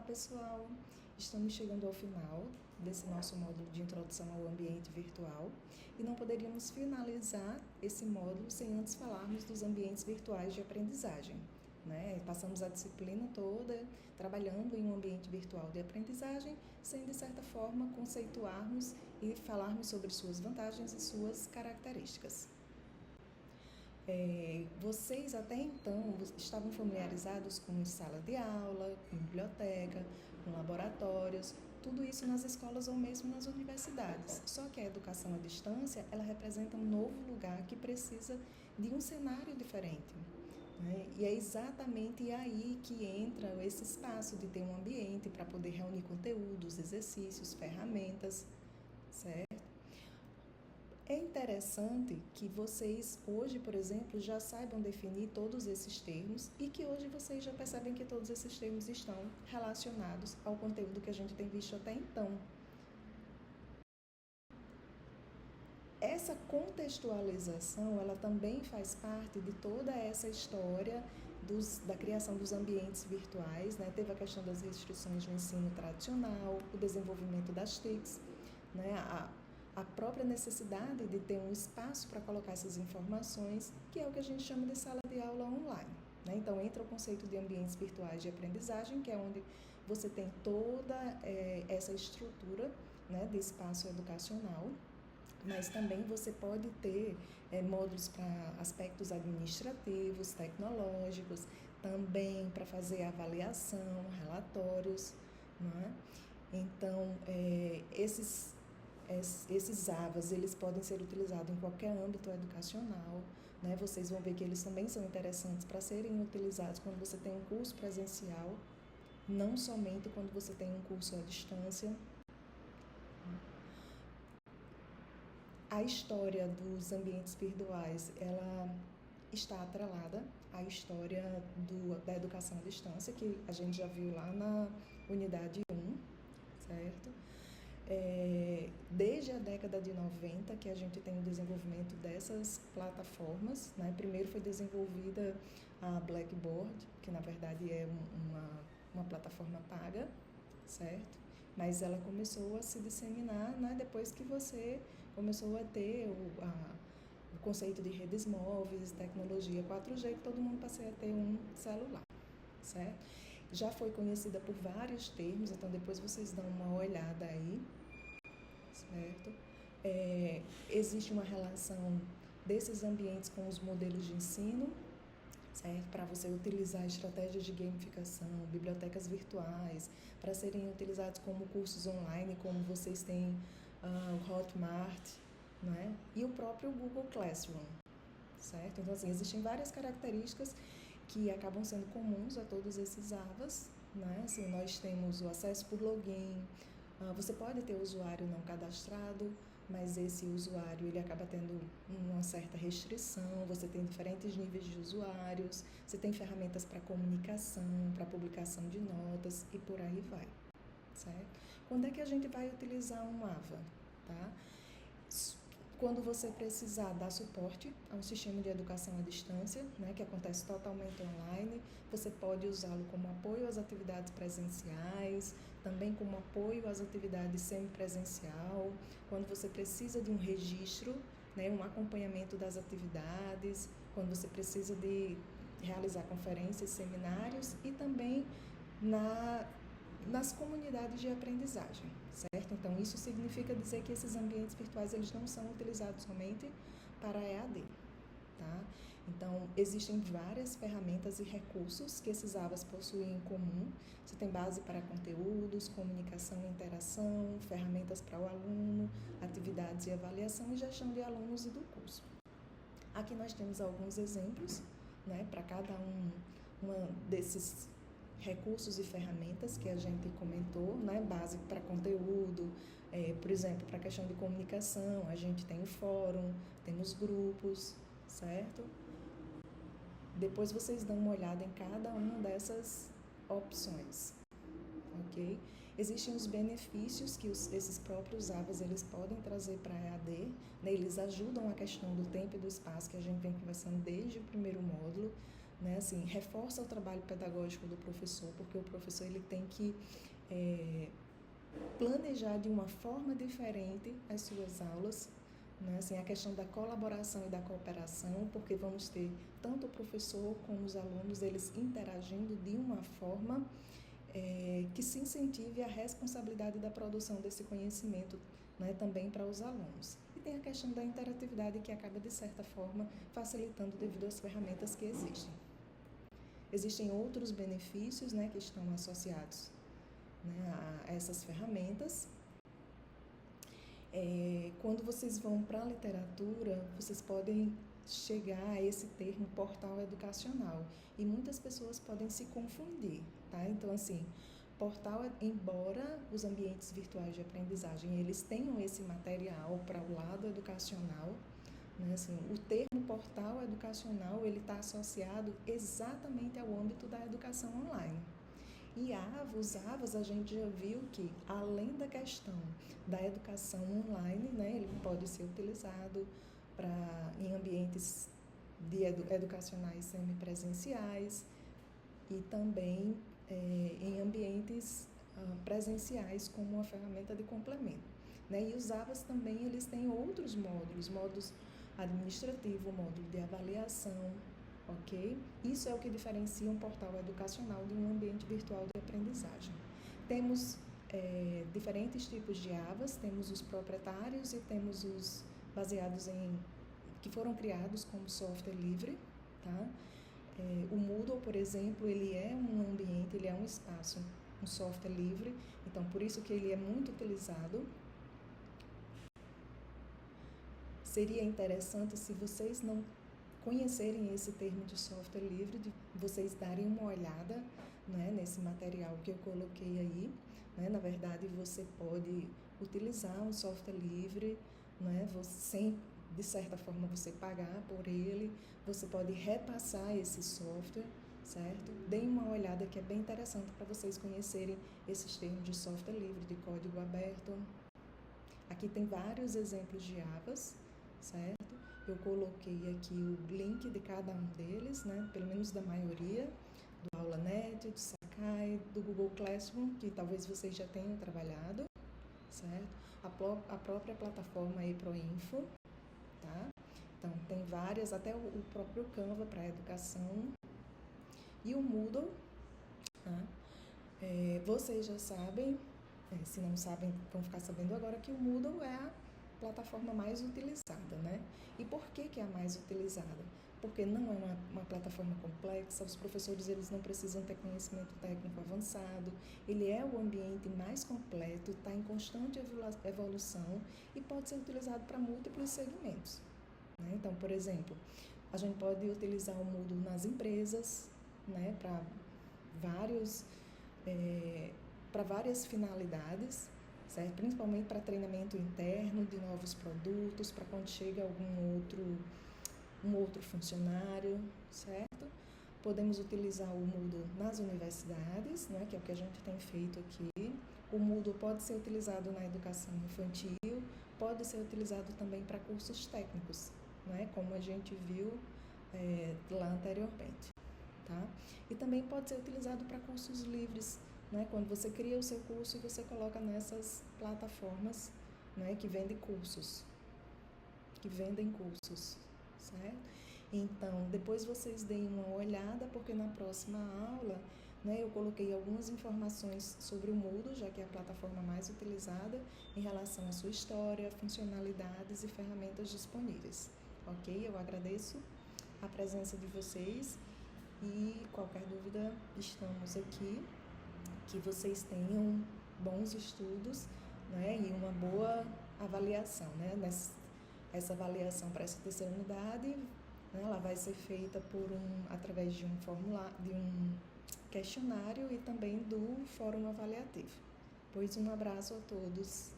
pessoal! Estamos chegando ao final desse nosso módulo de introdução ao ambiente virtual e não poderíamos finalizar esse módulo sem antes falarmos dos ambientes virtuais de aprendizagem. Passamos a disciplina toda trabalhando em um ambiente virtual de aprendizagem, sem de certa forma conceituarmos e falarmos sobre suas vantagens e suas características. Vocês até então estavam familiarizados com sala de aula, com biblioteca, com laboratórios, tudo isso nas escolas ou mesmo nas universidades. Só que a educação à distância, ela representa um novo lugar que precisa de um cenário diferente. E é exatamente aí que entra esse espaço de ter um ambiente para poder reunir conteúdos, exercícios, ferramentas, certo? É interessante que vocês hoje, por exemplo, já saibam definir todos esses termos e que hoje vocês já percebem que todos esses termos estão relacionados ao conteúdo que a gente tem visto até então. Essa contextualização, ela também faz parte de toda essa história da criação dos ambientes virtuais, Teve a questão das restrições no ensino tradicional, o desenvolvimento das TICs, a própria necessidade de ter um espaço para colocar essas informações, que é o que a gente chama de sala de aula online. Então, entra o conceito de ambientes virtuais de aprendizagem, que é onde você tem toda essa estrutura de espaço educacional, mas também você pode ter módulos para aspectos administrativos, tecnológicos, também para fazer avaliação, relatórios, Então, esses AVAs, eles podem ser utilizados em qualquer âmbito educacional, Vocês vão ver que eles também são interessantes para serem utilizados quando você tem um curso presencial, não somente quando você tem um curso à distância. A história dos ambientes virtuais, ela está atrelada à história da educação à distância, que a gente já viu lá na unidade 1, certo? Desde a década de 90 que a gente tem o desenvolvimento dessas plataformas, Primeiro foi desenvolvida a Blackboard, que na verdade é uma plataforma paga, certo? Mas ela começou a se disseminar, depois que você começou a ter o conceito de redes móveis, tecnologia 4G, que todo mundo passou a ter um celular, certo? Já foi conhecida por vários termos, então depois vocês dão uma olhada aí, certo? Existe uma relação desses ambientes com os modelos de ensino, certo? Para você utilizar estratégias de gamificação, bibliotecas virtuais, para serem utilizados como cursos online, como vocês têm o Hotmart, E o próprio Google Classroom, certo? Então, assim, existem várias características que acabam sendo comuns a todos esses AVAs, Assim, nós temos o acesso por login, você pode ter usuário não cadastrado, mas esse usuário ele acaba tendo uma certa restrição, você tem diferentes níveis de usuários, você tem ferramentas para comunicação, para publicação de notas e por aí vai, certo? Quando é que a gente vai utilizar um AVA, tá? Quando você precisar dar suporte a um sistema de educação à distância, que acontece totalmente online, você pode usá-lo como apoio às atividades presenciais, também como apoio às atividades semipresencial, quando você precisa de um registro, um acompanhamento das atividades, quando você precisa de realizar conferências, seminários e também nas comunidades de aprendizagem, certo? Então, isso significa dizer que esses ambientes virtuais, eles não são utilizados somente para EAD, tá? Então, existem várias ferramentas e recursos que esses AVAs possuem em comum. Você tem base para conteúdos, comunicação e interação, ferramentas para o aluno, atividades e avaliação e gestão de alunos e do curso. Aqui nós temos alguns exemplos, para cada um desses recursos e ferramentas que a gente comentou, base para conteúdo, por exemplo, para a questão de comunicação, a gente tem o fórum, temos grupos, certo? Depois vocês dão uma olhada em cada uma dessas opções, ok? Existem os benefícios que esses próprios AVAs eles podem trazer para a EAD, Eles ajudam a questão do tempo e do espaço, que a gente vem conversando desde o primeiro módulo, né? Assim, reforça o trabalho pedagógico do professor, porque o professor ele tem que planejar de uma forma diferente as suas aulas, né? Assim, a questão da colaboração e da cooperação, porque vamos ter tanto o professor como os alunos, eles interagindo de uma forma que se incentive a responsabilidade da produção desse conhecimento, né, também para os alunos. E tem a questão da interatividade que acaba, de certa forma, facilitando devido às ferramentas que existem. Existem outros benefícios, né, que estão associados, né, a essas ferramentas. Quando vocês vão para a literatura, vocês podem chegar a esse termo portal educacional e muitas pessoas podem se confundir, tá? Então, assim, portal, embora os ambientes virtuais de aprendizagem eles tenham esse material para o lado educacional, né? Assim, o termo portal educacional ele está associado exatamente ao âmbito da educação online. E os AVAs, a gente já viu que, além da questão da educação online, né, ele pode ser utilizado em ambientes educacionais semipresenciais e também em ambientes presenciais como uma ferramenta de complemento, né? E os AVAs também eles têm outros módulos administrativo, módulo de avaliação, ok? Isso é o que diferencia um portal educacional de um ambiente virtual de aprendizagem. Temos diferentes tipos de AVAs, temos os proprietários e temos os baseados que foram criados como software livre, tá? O Moodle, por exemplo, ele é um ambiente, ele é um espaço, um software livre, então por isso que ele é muito utilizado. Seria interessante se vocês não conhecerem esse termo de software livre, de vocês darem uma olhada, né, nesse material que eu coloquei aí, né? Na verdade, você pode utilizar um software livre, né, sem, de certa forma, você pagar por ele, você pode repassar esse software, certo? Deem uma olhada que é bem interessante para vocês conhecerem esses termos de software livre, de código aberto. Aqui tem vários exemplos de AVAs, certo? Eu coloquei aqui o link de cada um deles, né? Pelo menos da maioria, do AulaNet, do Sakai, do Google Classroom, que talvez vocês já tenham trabalhado, certo? A própria plataforma eProInfo, tá? Então, tem várias, até o próprio Canva para educação e o Moodle, tá? Vocês já sabem, se não sabem, vão ficar sabendo agora que o Moodle é a plataforma mais utilizada, né? E por que é a mais utilizada? Porque não é uma plataforma complexa, os professores eles não precisam ter conhecimento técnico avançado, ele é o ambiente mais completo, está em constante evolução e pode ser utilizado para múltiplos segmentos, né? Então, por exemplo, a gente pode utilizar o Moodle nas empresas, né, para várias finalidades, certo? Principalmente para treinamento interno de novos produtos, para quando chega um outro funcionário, certo? Podemos utilizar o Moodle nas universidades, né, que é o que a gente tem feito aqui. O Moodle pode ser utilizado na educação infantil, pode ser utilizado também para cursos técnicos, né, como a gente viu lá anteriormente, tá? E também pode ser utilizado para cursos livres, né, quando você cria o seu curso e você coloca nessas plataformas, né, que vendem cursos, certo? Então, depois vocês deem uma olhada, porque na próxima aula, né, eu coloquei algumas informações sobre o Moodle, já que é a plataforma mais utilizada, em relação à sua história, funcionalidades e ferramentas disponíveis, ok? Eu agradeço a presença de vocês e qualquer dúvida, estamos aqui. Que vocês tenham bons estudos, né, e uma boa avaliação, né? Essa avaliação para essa terceira unidade, né, ela vai ser feita através de um formulário, de um questionário e também do fórum avaliativo. Pois um abraço a todos.